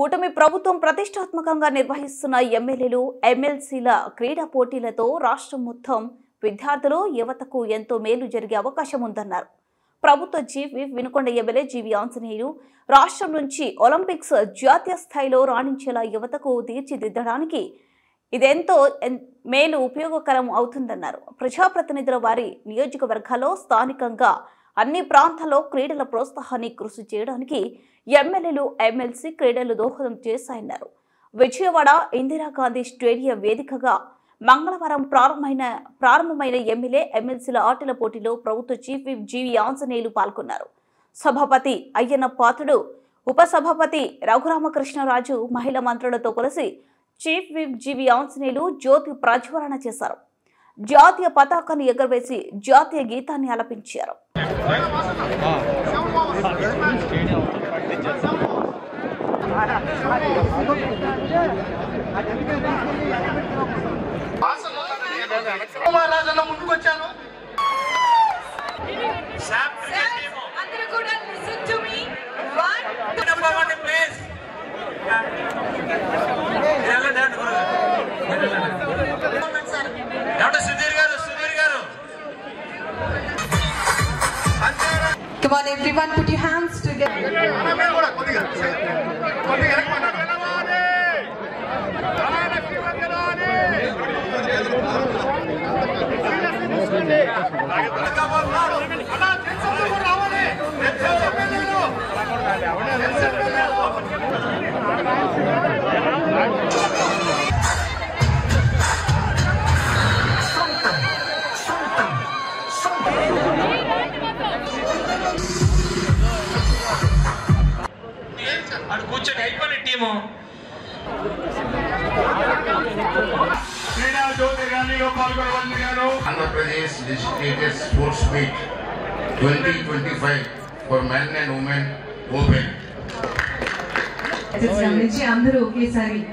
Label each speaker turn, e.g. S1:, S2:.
S1: కూటమి ప్రభుత్వం ప్రతిష్టాత్మకంగా నిర్వహిస్తున్న ఎమ్మెల్యేలు ఎమ్మెల్సీల క్రీడా పోటీలతో రాష్ట్రం మొత్తం విద్యార్థులు యువతకు ఎంతో మేలు జరిగే అవకాశం ఉందన్నారు. ప్రభుత్వ చీఫ్ విప్ వినుకొండ ఎమ్మెల్యే జీవి ఆంజనేయులు రాష్ట్రం నుంచి ఒలింపిక్స్ జాతీయ స్థాయిలో రాణించేలా యువతకు తీర్చిదిద్దడానికి ఇదెంతో మేలు ఉపయోగకరం అవుతుందన్నారు. ప్రజాప్రతినిధుల వారి నియోజకవర్గాల్లో స్థానికంగా అన్ని ప్రాంతాల్లో క్రీడల ప్రోత్సాహాన్ని కృషి చేయడానికి ఎమ్మెల్యేలు ఎమ్మెల్సీ క్రీడలు దోహదం చేశాయన్నారు. విజయవాడ ఇందిరాగాంధీ స్టేడియం వేదికగా మంగళవారం ప్రారంభమైన ఎమ్మెల్యే ఎమ్మెల్సీల ఆటల పోటీలో ప్రభుత్వ చీఫ్ విప్ జీవి ఆంజనేయులు పాల్గొన్నారు. సభాపతి అయ్యన్న పాత్రుడు, ఉపసభాపతి రఘురామకృష్ణరాజు మహిళా మంత్రులతో కలిసి చీఫ్ విప్ జీవి ఆంజనేయులు జ్యోతి ప్రజ్వలన చేశారు. జాతీయ పతాకాన్ని ఎగురవేసి జాతీయ గీతాన్ని ఆలపించారు.
S2: Come on, everyone, put your hands together.
S3: Andhra Pradesh designated sports meet 2025 for men and women open.